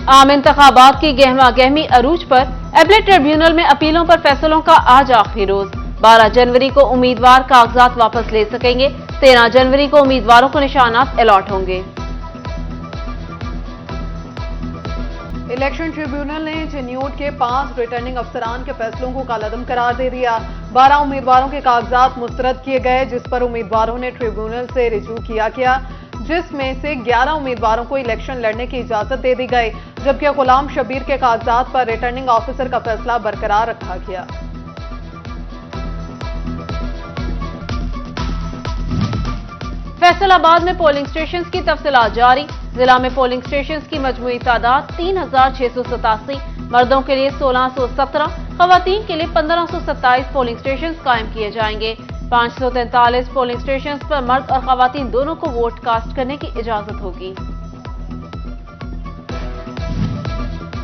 आम इंतखाबात की गहमा गहमी अरूज पर एपलेट ट्रिब्यूनल में अपीलों पर फैसलों का आज आखिरी रोज। 12 जनवरी को उम्मीदवार कागजात वापस ले सकेंगे। 13 जनवरी को उम्मीदवारों को निशानात अलॉट होंगे। इलेक्शन ट्रिब्यूनल ने चिन्यूट के 5 रिटर्निंग अफसरान के फैसलों को कालअदम करार दे दिया। 12 उम्मीदवारों के कागजात मुस्तरद किए गए, जिस पर उम्मीदवारों ने ट्रिब्यूनल से रिजू किया, जिसमें से 11 उम्मीदवारों को इलेक्शन लड़ने की इजाजत दे दी गई, जबकि गुलाम शबीर के कागजात पर रिटर्निंग ऑफिसर का फैसला बरकरार रखा गया। फैसलाबाद में पोलिंग स्टेशन की तफसीलात जारी। जिला में पोलिंग स्टेशन की मजमूई तादाद 3687, मर्दों के लिए 1617, खवातीन के लिए 1527 पोलिंग स्टेशन कायम किए जाएंगे। 543 पोलिंग स्टेशन पर मर्द और खवातीन दोनों को वोट कास्ट करने की इजाजत होगी।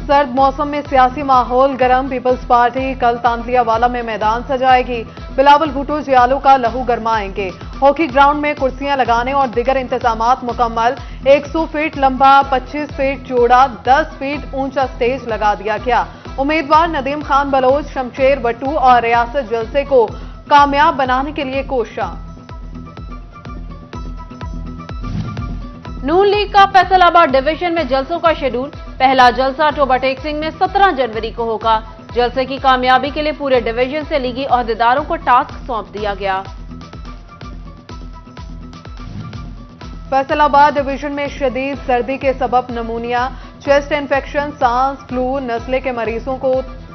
सर्द मौसम में सियासी माहौल गर्म। पीपल्स पार्टी कल तांतलियावाला में मैदान सजाएगी। बिलावल भुट्टो जियालो का लहू गरमाएंगे। हॉकी ग्राउंड में कुर्सियां लगाने और दीगर इंतजामात मुकम्मल। 100 फीट लंबा, 25 फीट चौड़ा, 10 फीट ऊंचा स्टेज लगा दिया गया। उम्मीदवार नदीम खान बलोच, शमशेर बट्टू और रियासत जलसे को कामयाब बनाने के लिए कोशिश। नून लीग का फैसलाबाद डिवीजन में जलसों का शेड्यूल। पहला जलसा टोबा टेक सिंह में 17 जनवरी को होगा। जलसे की कामयाबी के लिए पूरे डिवीजन से लीगी ओहदेदारों को टास्क सौंप दिया गया। फैसलाबाद डिवीजन में शदीद सर्दी के सबब नमूनिया, चेस्ट इन्फेक्शन, सांस, फ्लू, नस्ले के मरीजों को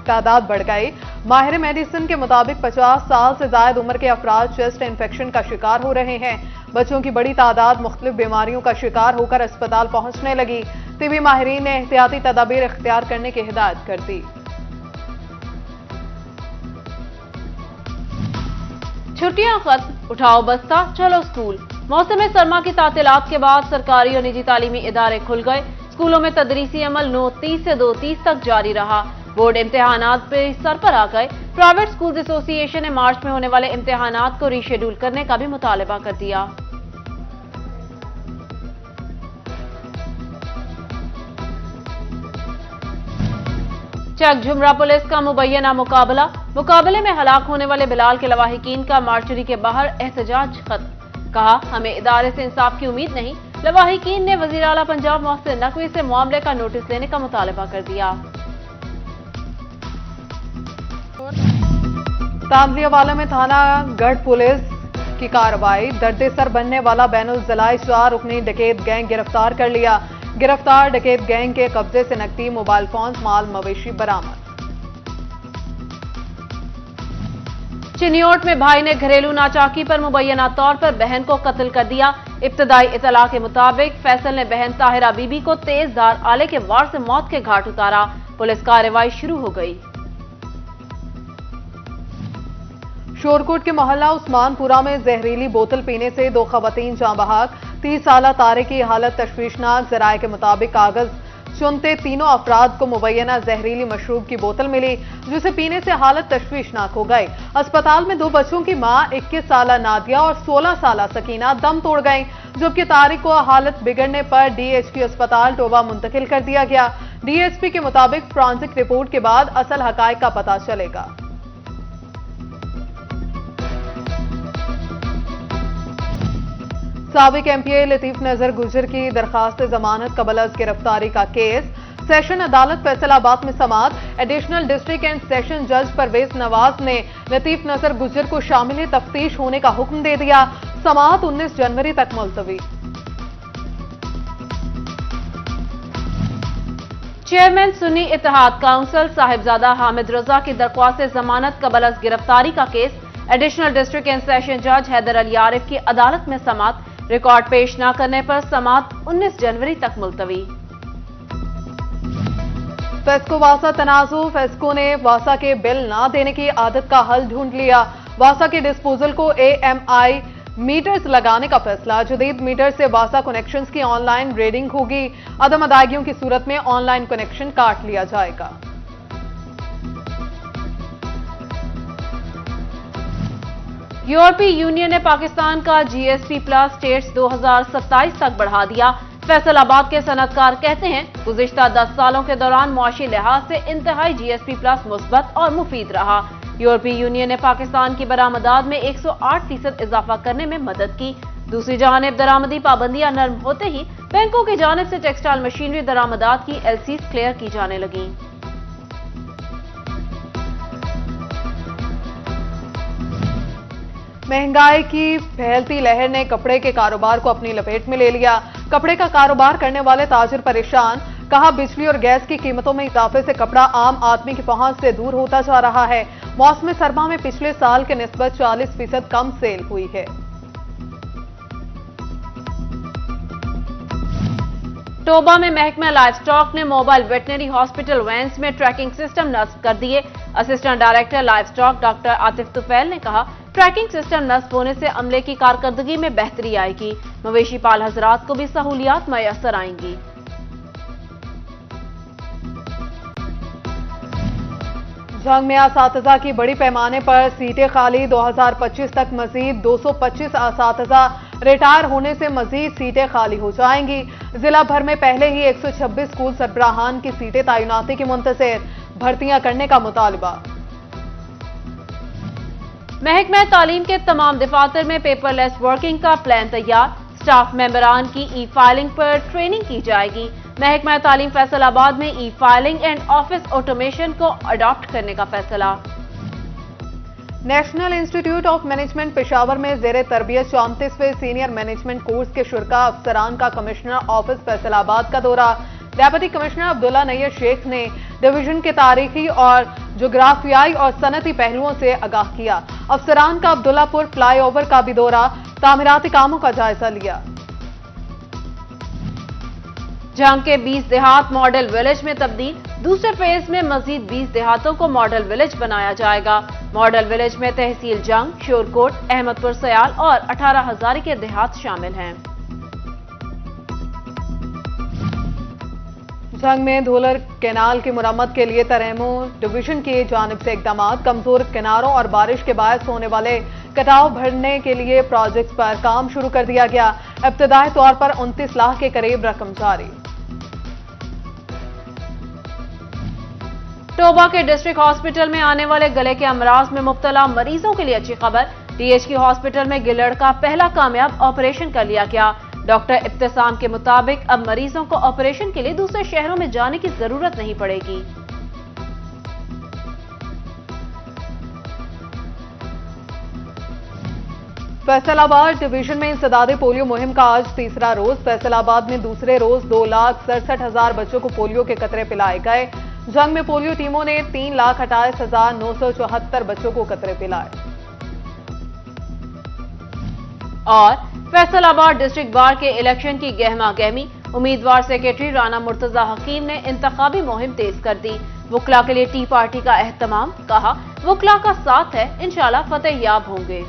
तादाद बढ़ गई। माहिर मेडिसिन के मुताबिक 50 साल से ज्यादा उम्र के अफराद चेस्ट इन्फेक्शन का शिकार हो रहे हैं। बच्चों की बड़ी तादाद मुख्तलिफ बीमारियों का शिकार होकर अस्पताल पहुंचने लगी। तिबी माहिरीन ने एहतियाती तदाबीर इख्तियार करने की हिदायत कर दी। छुट्टियां खत्म, उठाओ बस्ता, चलो स्कूल। मौसम सरमा की तातीलात के बाद सरकारी और निजी तालीमी इदारे खुल गए। स्कूलों में तदरीसी अमल 9:30 से 2:30 तक जारी रहा। बोर्ड इम्तिहानात पे सर पर आ गए। प्राइवेट स्कूल एसोसिएशन ने मार्च में होने वाले इम्तिहानात को रीशेड्यूल करने का भी मुतालबा कर दिया। चक झुमरा पुलिस का मुबैना मुकाबले में हलाक होने वाले बिलाल के लवाहिकीन का मार्चरी के बाहर एहतजाज खत्म। कहा, हमें इदारे से इंसाफ की उम्मीद नहीं। लवाहिकीन ने वजीर आला पंजाब मोहसिन नकवी से मामले का नोटिस लेने का मुतालबा कर दिया। तांतलियावाला में थाना गढ़ पुलिस की कार्रवाई। दर्दे सर बनने वाला बैनुल जलाई 4 रुकनी डकैत गैंग गिरफ्तार कर लिया। गिरफ्तार डकैत गैंग के कब्जे से नकदी, मोबाइल फोन, माल मवेशी बरामद। चिन्योट में भाई ने घरेलू नाचाकी पर मुबैना तौर पर बहन को कत्ल कर दिया। इब्तदाई इतला के मुताबिक फैसल ने बहन ताहिरा बीबी को तेजधार आले के वार से मौत के घाट उतारा। पुलिस कार्रवाई शुरू हो गई। शोरकोट के मोहल्ला उस्मानपुरा में जहरीली बोतल पीने से 2 खवातीन जाँ बहक। 30 साला तारे की हालत तशवीशनाक। जराये के मुताबिक कागज चुनते तीनों अफराद को मुबैना जहरीली मशरूब की बोतल मिली, जिसे पीने से हालत तशवीशनाक हो गई। अस्पताल में 2 बच्चों की मां 21 साला नादिया और 16 साला सकीना दम तोड़ गईं, जबकि तारिक को हालत बिगड़ने पर DHQ अस्पताल टोबा मुंतकिल कर दिया गया। DSP के मुताबिक फॉरेंसिक रिपोर्ट के बाद असल हकायक का पता चलेगा। साबिक MPA लतीफ नजर गुजर की दरखास्त जमानत कबल अज गिरफ्तारी का केस। सेशन अदालत फैसलाबाद में समाअत। एडिशनल डिस्ट्रिक्ट एंड सेशन जज परवेज नवाज ने लतीफ नजर गुजर को शामिल तफ्तीश होने का हुक्म दे दिया। समाअत 19 जनवरी तक मुलतवी। चेयरमैन सुन्नी इत्तेहाद काउंसिल साहिबजादा हामिद रजा की दरख्वास्त जमानत कबल अज गिरफ्तारी का case. Additional district and session जज हैदर अली आरिफ की अदालत में समाअत। रिकॉर्ड पेश न करने पर समाअत 19 जनवरी तक मुलतवी। फेस्को वासा तनाजु। फेस्को ने वासा के बिल न देने की आदत का हल ढूंढ लिया। वासा के डिस्पोजल को AMI मीटर्स लगाने का फैसला। जदीद मीटर से वासा कनेक्शंस की ऑनलाइन रीडिंग होगी। अदम अदायगियों की सूरत में ऑनलाइन कनेक्शन काट लिया जाएगा। यूरोपीय यूनियन ने पाकिस्तान का GSP+ स्टेट्स 2027 तक बढ़ा दिया। फैसलाबाद के सनतकार कहते हैं, गुज़िश्ता 10 सालों के दौरान मुआशी लिहाज से इंतहाई GSP प्लस मुस्बत और मुफीद रहा। यूरोपीय यूनियन ने पाकिस्तान की बरामदात में 108% इजाफा करने में मदद की। दूसरी जानिब दरामदी पाबंदियां नरम होते ही बैंकों की जानिब से टेक्सटाइल मशीनरी दरामदात की LCs क्लियर की जाने लगी। महंगाई की फैलती लहर ने कपड़े के कारोबार को अपनी लपेट में ले लिया। कपड़े का कारोबार करने वाले ताजिर परेशान। कहा, बिजली और गैस की कीमतों में इजाफे से कपड़ा आम आदमी की पहुंच से दूर होता जा रहा है। मौसम सरमा में पिछले साल के निस्बत 40% कम सेल हुई है। टोबा में महकमा लाइफ स्टॉक ने मोबाइल वेटनरी हॉस्पिटल वैन्स में ट्रैकिंग सिस्टम नस्ब कर दिए। Assistant director life stock doctor Atif Tufail ने कहा, ट्रैकिंग सिस्टम नस्ब होने से अमले की कारकर्दगी में बेहतरी आएगी। मवेशी पाल हजरात को भी सहूलियात मैसर आएंगी। जंग में असातिज़ा की बड़ी पैमाने पर सीटें खाली। 2025 तक मजीद 225 असातिज़ा रिटायर होने से मजीद सीटें खाली हो जाएंगी। जिला भर में पहले ही 126 स्कूल सरबराहान की सीटें तैनाती की मुंतज़िर। भर्तियां करने का मुतालबा। महकमा तालीम के तमाम दफातर में पेपरलेस वर्किंग का प्लान तैयार। स्टाफ मेंबरान की ई-फाइलिंग पर ट्रेनिंग की जाएगी। महकमा तालीम फैसलाबाद में ई-फाइलिंग एंड ऑफिस ऑटोमेशन को अडॉप्ट करने का फैसला। National institute of management Peshawar में जेर तरबियत 34वें सीनियर मैनेजमेंट कोर्स के शुरा अफसरान का कमिश्नर ऑफिस फैसलाबाद का दौरा। डेप्यूटी कमिश्नर अब्दुल्ला नैयर शेख ने डिवीजन के तारीखी और जोग्राफियाई और सनती पहलुओं से आगाह किया। अफसरान का अब्दुल्लापुर फ्लाईओवर का भी दौरा, तामीराती कामों का जायजा लिया। जंग के 20 देहात मॉडल विलेज में तब्दील। दूसरे फेज में मजीद 20 देहातों को मॉडल विलेज बनाया जाएगा। मॉडल विलेज में तहसील जंग, शोरकोट, अहमदपुर सयाल और 18 हजारी के देहात शामिल हैं। जंग में धोलर कैनाल की मुरम्मत के लिए तरहमूर डिवीजन की जानिब से इकदाम। कमजोर किनारों और बारिश के बायस होने वाले कटाव भरने के लिए प्रोजेक्ट पर काम शुरू कर दिया गया। इब्तदाई तौर पर 29 लाख के करीब रकम जारी। टोबा के डिस्ट्रिक्ट हॉस्पिटल में आने वाले गले के अमराज में मुब्तला मरीजों के लिए अच्छी खबर। DHQ हॉस्पिटल में गिलड़ का पहला कामयाब ऑपरेशन कर लिया गया। डॉक्टर इब्तिसाम के मुताबिक अब मरीजों को ऑपरेशन के लिए दूसरे शहरों में जाने की जरूरत नहीं पड़ेगी। फैसलाबाद डिवीजन में इंसदादे पोलियो मुहिम का आज तीसरा रोज। फैसलाबाद में दूसरे रोज 2,67,000 बच्चों को पोलियो के कतरे पिलाए गए। जंग में पोलियो टीमों ने 3,28,974 बच्चों को कतरे पिलाए। और फैसलाबाद डिस्ट्रिक्ट बार के इलेक्शन की गहमा गहमी। उम्मीदवार सेक्रेटरी राना मुर्तजा हकीम ने इंतखाबी मुहिम तेज कर दी। वुकला के लिए टी पार्टी का एहतमाम। कहा, वुकला का साथ है, इंशाल्लाह फतेह याब होंगे।